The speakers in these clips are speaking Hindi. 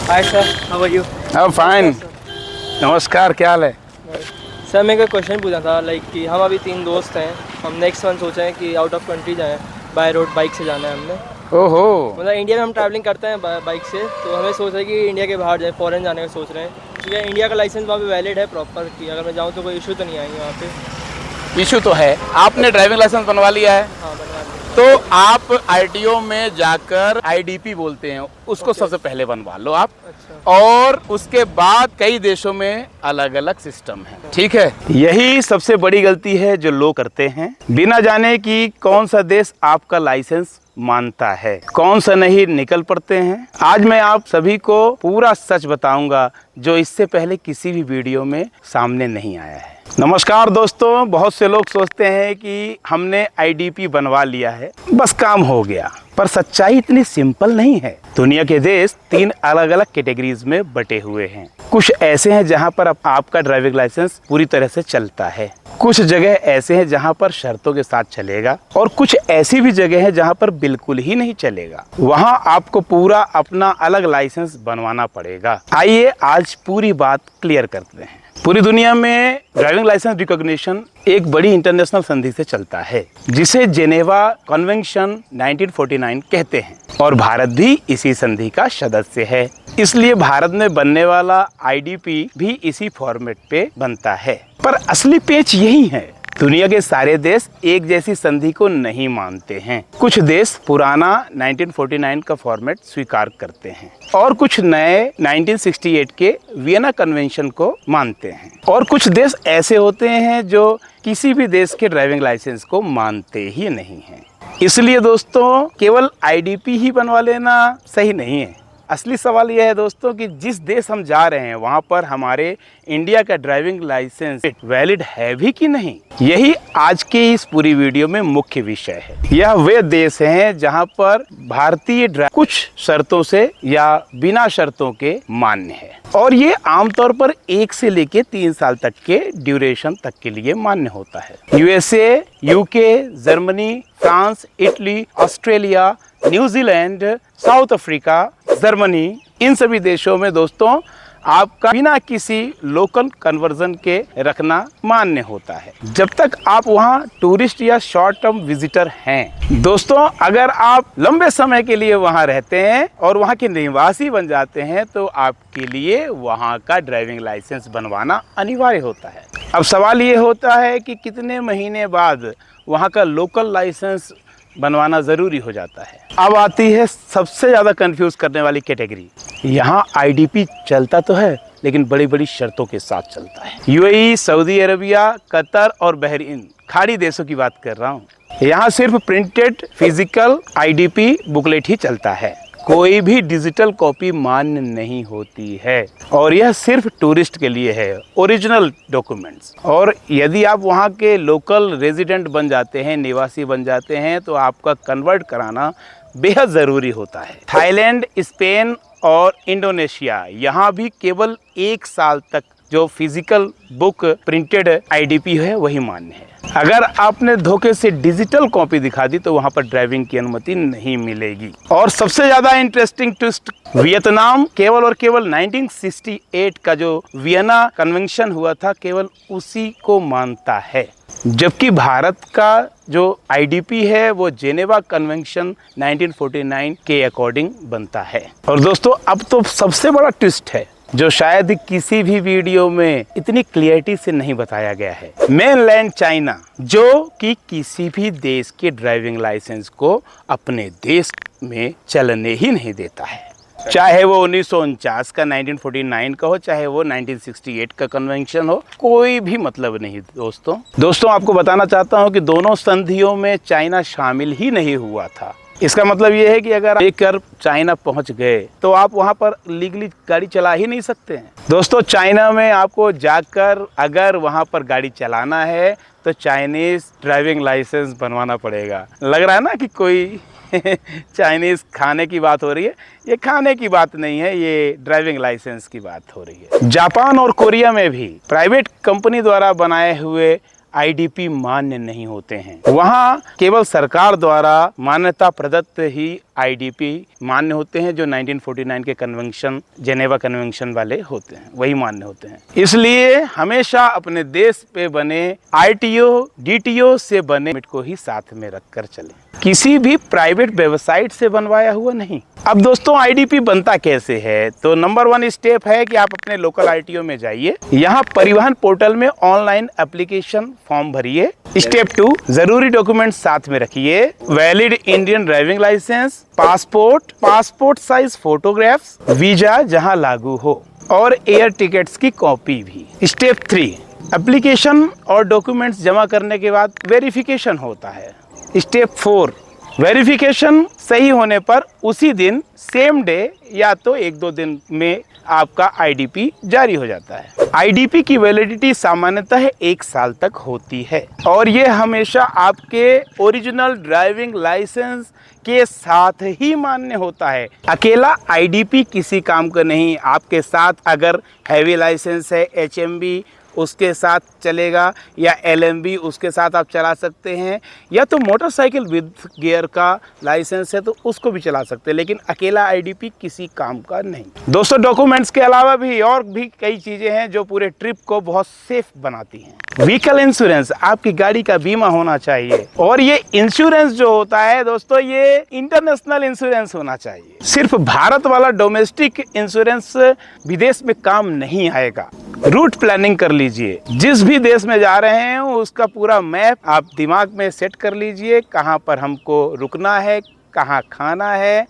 Hi sir, how are you? Fine. नमस्कार, क्या हाल है? सर मेरे को क्वेश्चन पूछना था लाइक कि हम अभी 3 दोस्त हैं। हम नेक्स्ट मंथ सोच रहे हैं कि आउट ऑफ कंट्री जाएं। बाय रोड बाइक से जाना है हमने। ओहो। मतलब इंडिया में हम ट्रैवलिंग करते हैं बाइक से, तो हमें सोच रहे हैं कि इंडिया के बाहर जाए, फॉरेन जाने का सोच रहे हैं। ठीक है, इंडिया का लाइसेंस वहाँ पे वैलिड है प्रॉपर कि अगर मैं जाऊँ तो कोई इशू तो नहीं आएंगे वहाँ पे? इशू तो है। आपने ड्राइविंग लाइसेंस बनवा लिया है? हाँ, बनवा लिया। तो आप आरटीओ में जाकर आईडीपी बोलते हैं उसको सबसे पहले बनवा लो आप। अच्छा। और उसके बाद कई देशों में अलग अलग सिस्टम है, ठीक है। यही सबसे बड़ी गलती है जो लोग करते हैं, बिना जाने कि कौन सा देश आपका लाइसेंस मानता है, कौन सा नहीं, निकल पड़ते हैं। आज मैं आप सभी को पूरा सच बताऊंगा जो इससे पहले किसी भी वीडियो में सामने नहीं आया है। नमस्कार दोस्तों, बहुत से लोग सोचते हैं कि हमने आईडीपी बनवा लिया है, बस काम हो गया, पर सच्चाई इतनी सिंपल नहीं है। दुनिया के देश 3 अलग अलग कैटेगरीज में बटे हुए हैं। कुछ ऐसे हैं जहां पर आपका ड्राइविंग लाइसेंस पूरी तरह से चलता है, कुछ जगह ऐसे हैं जहां पर शर्तों के साथ चलेगा, और कुछ ऐसी भी जगह है जहां पर बिल्कुल ही नहीं चलेगा। वहां आपको पूरा अपना अलग लाइसेंस बनवाना पड़ेगा। आइए आज पूरी बात क्लियर करते हैं। पूरी दुनिया में ड्राइविंग लाइसेंस रिकॉग्निशन एक बड़ी इंटरनेशनल संधि से चलता है, जिसे जेनेवा कन्वेंशन 1949 कहते हैं, और भारत भी इसी संधि का सदस्य है। इसलिए भारत में बनने वाला आईडीपी भी इसी फॉर्मेट पे बनता है। पर असली पेच यही है, दुनिया के सारे देश एक जैसी संधि को नहीं मानते हैं। कुछ देश पुराना 1949 का फॉर्मेट स्वीकार करते हैं, और कुछ नए 1968 के वियना कन्वेंशन को मानते हैं, और कुछ देश ऐसे होते हैं जो किसी भी देश के ड्राइविंग लाइसेंस को मानते ही नहीं हैं। इसलिए दोस्तों, केवल आईडीपी ही बनवा लेना सही नहीं है। असली सवाल यह है दोस्तों कि जिस देश हम जा रहे हैं वहाँ पर हमारे इंडिया का ड्राइविंग लाइसेंस वैलिड है भी कि नहीं। यही आज के इस पूरी वीडियो में मुख्य विषय है। यह वे देश हैं जहाँ पर भारतीय कुछ शर्तों से या बिना शर्तों के मान्य है, और ये आमतौर पर 1 से लेके 3 साल तक के ड्यूरेशन तक के लिए मान्य होता है। USA, UK, Germany, France, Italy, Australia, New Zealand, South Africa, Germany, इन सभी देशों में दोस्तों आपका बिना किसी लोकल कन्वर्जन के रखना मान्य होता है, जब तक आप वहाँ टूरिस्ट या शॉर्ट टर्म विजिटर हैं। दोस्तों, अगर आप लंबे समय के लिए वहाँ रहते हैं और वहाँ के निवासी बन जाते हैं तो आपके लिए वहाँ का ड्राइविंग लाइसेंस बनवाना अनिवार्य होता है। अब सवाल ये होता है कि कितने महीने बाद वहाँ का लोकल लाइसेंस बनवाना ज़रूरी हो जाता है। अब आती है सबसे ज़्यादा कंफ्यूज करने वाली कैटेगरी। यहाँ आईडीपी चलता तो है, लेकिन बड़ी बड़ी शर्तों के साथ चलता है। यूएई, सऊदी अरबिया, कतर और बहरीन, खाड़ी देशों की बात कर रहा हूँ। यहाँ सिर्फ प्रिंटेड फिजिकल आईडीपी बुकलेट ही चलता है, कोई भी डिजिटल कॉपी मान्य नहीं होती है, और यह सिर्फ टूरिस्ट के लिए है, ओरिजिनल डॉक्यूमेंट्स। और यदि आप वहाँ के लोकल रेजिडेंट बन जाते हैं, निवासी बन जाते हैं, तो आपका कन्वर्ट कराना बेहद ज़रूरी होता है। थाईलैंड, स्पेन और इंडोनेशिया, यहाँ भी केवल 1 साल तक जो फिजिकल बुक प्रिंटेड आईडीपी है वही मान्य है। अगर आपने धोखे से डिजिटल कॉपी दिखा दी तो वहां पर ड्राइविंग की अनुमति नहीं मिलेगी। और सबसे ज्यादा इंटरेस्टिंग ट्विस्ट, वियतनाम केवल और केवल 1968 का जो वियना कन्वेंशन हुआ था, केवल उसी को मानता है, जबकि भारत का जो आईडीपी है वो जेनेवा कन्वेंशन 1949 के अकॉर्डिंग बनता है। और दोस्तों, अब तो सबसे बड़ा ट्विस्ट है जो शायद किसी भी वीडियो में इतनी क्लियरिटी से नहीं बताया गया है। मेनलैंड चाइना, जो कि किसी भी देश के ड्राइविंग लाइसेंस को अपने देश में चलने ही नहीं देता है, चाहे वो 1949 का 1949 का हो, चाहे वो 1968 का कन्वेंशन हो, कोई भी मतलब नहीं। दोस्तों आपको बताना चाहता हूँ कि दोनों संधियों में चाइना शामिल ही नहीं हुआ था। इसका मतलब ये है कि अगर लेकर चाइना पहुंच गए तो आप वहां पर लीगली गाड़ी चला ही नहीं सकते हैं। दोस्तों, चाइना में आपको जाकर अगर वहां पर गाड़ी चलाना है तो चाइनीज ड्राइविंग लाइसेंस बनवाना पड़ेगा। लग रहा है ना कि कोई चाइनीज खाने की बात हो रही है। ये खाने की बात नहीं है, ये ड्राइविंग लाइसेंस की बात हो रही है। जापान और कोरिया में भी प्राइवेट कंपनी द्वारा बनाए हुए आईडीपी मान्य नहीं होते हैं। वहाँ केवल सरकार द्वारा मान्यता प्रदत्त ही आईडीपी मान्य होते हैं, जो 1949 के कन्वेंशन, जेनेवा कन्वेंशन वाले होते हैं, वही मान्य होते हैं। इसलिए हमेशा अपने देश पे बने आईटीओ, डीटीओ से बने परमिट को ही साथ में रखकर चलें, किसी भी प्राइवेट वेबसाइट से बनवाया हुआ नहीं। अब दोस्तों आईडीपी बनता कैसे है, तो नंबर 1 स्टेप है कि आप अपने लोकल आईटीओ में जाइए, यहाँ परिवहन पोर्टल में ऑनलाइन एप्लीकेशन फॉर्म भरिए। स्टेप 2, जरूरी डॉक्यूमेंट साथ में रखिए, valid Indian driving licence, passport, passport size photographs, visa जहां लागू हो, और एयर टिकट्स की कॉपी भी। स्टेप 3, एप्लीकेशन और डॉक्यूमेंट्स जमा करने के बाद वेरिफिकेशन होता है। स्टेप 4, वेरिफिकेशन सही होने पर उसी दिन, सेम डे या तो 1-2 दिन में आपका आईडीपी जारी हो जाता है। आईडीपी की वैलिडिटी सामान्यतः 1 साल तक होती है और ये हमेशा आपके ओरिजिनल ड्राइविंग लाइसेंस के साथ ही मान्य होता है। अकेला आईडीपी किसी काम का नहीं। आपके साथ अगर हैवी लाइसेंस है, एचएमबी उसके साथ चलेगा, या एलएमबी उसके साथ आप चला सकते हैं, या तो मोटरसाइकिल विद गियर का लाइसेंस है तो उसको भी चला सकते हैं, लेकिन अकेला आईडीपी किसी काम का नहीं। दोस्तों डॉक्यूमेंट्स के अलावा भी और भी कई चीज़ें हैं जो पूरे ट्रिप को बहुत सेफ बनाती हैं। व्हीकल इंश्योरेंस, आपकी गाड़ी का बीमा होना चाहिए, और ये इंश्योरेंस जो होता है दोस्तों, ये इंटरनेशनल इंश्योरेंस होना चाहिए। सिर्फ भारत वाला डोमेस्टिक इंश्योरेंस विदेश में काम नहीं आएगा। रूट प्लानिंग कर लीजिए, जिस भी देश में जा रहे हैं उसका पूरा मैप आप दिमाग में सेट कर लीजिए, कहाँ पर हमको रुकना है, कहाँ खाना है,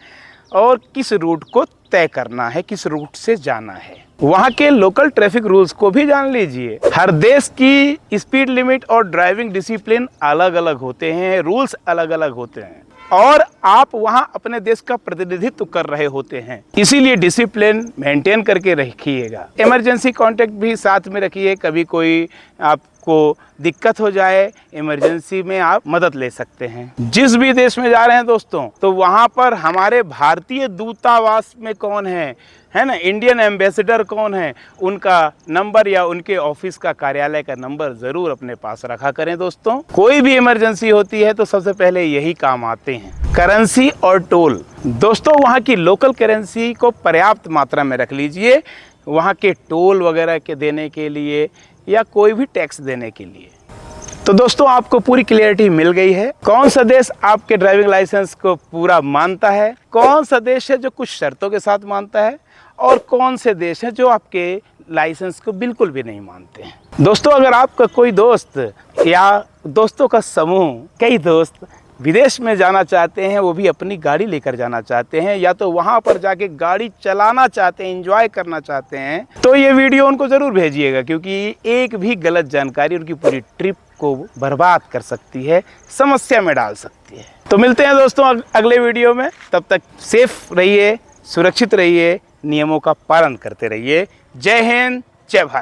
और किस रूट को तय करना है, किस रूट से जाना है। वहाँ के लोकल ट्रैफिक रूल्स को भी जान लीजिए। हर देश की स्पीड लिमिट और ड्राइविंग डिसिप्लिन अलग अलग होते हैं, रूल्स अलग अलग होते हैं, और आप वहां अपने देश का प्रतिनिधित्व कर रहे होते हैं, इसीलिए डिसिप्लिन मेंटेन करके रखिएगा। इमरजेंसी कांटेक्ट भी साथ में रखिए, कभी कोई आपको दिक्कत हो जाए, इमरजेंसी में आप मदद ले सकते हैं। जिस भी देश में जा रहे हैं दोस्तों, तो वहां पर हमारे भारतीय दूतावास में कौन है ना, इंडियन एम्बेसडर कौन है, उनका नंबर या उनके ऑफिस का, कार्यालय का नंबर जरूर अपने पास रखा करें दोस्तों। कोई भी इमरजेंसी होती है तो सबसे पहले यही काम आते हैं। करेंसी और टोल, दोस्तों वहाँ की लोकल करेंसी को पर्याप्त मात्रा में रख लीजिए, वहाँ के टोल वगैरह के देने के लिए या कोई भी टैक्स देने के लिए। तो दोस्तों आपको पूरी क्लियरिटी मिल गई है, कौन सा देश आपके ड्राइविंग लाइसेंस को पूरा मानता है, कौन सा देश है जो कुछ शर्तों के साथ मानता है, और कौन से देश हैं जो आपके लाइसेंस को बिल्कुल भी नहीं मानते हैं। दोस्तों अगर आपका कोई दोस्त या दोस्तों का समूह, कई दोस्त विदेश में जाना चाहते हैं, वो भी अपनी गाड़ी लेकर जाना चाहते हैं, या तो वहाँ पर जाके गाड़ी चलाना चाहते हैं, एंजॉय करना चाहते हैं, तो ये वीडियो उनको ज़रूर भेजिएगा, क्योंकि एक भी गलत जानकारी उनकी पूरी ट्रिप को बर्बाद कर सकती है, समस्या में डाल सकती है। तो मिलते हैं दोस्तों अगले वीडियो में, तब तक सेफ रहिए, सुरक्षित रहिए, नियमों का पालन करते रहिए। जय हिंद, जय भारत।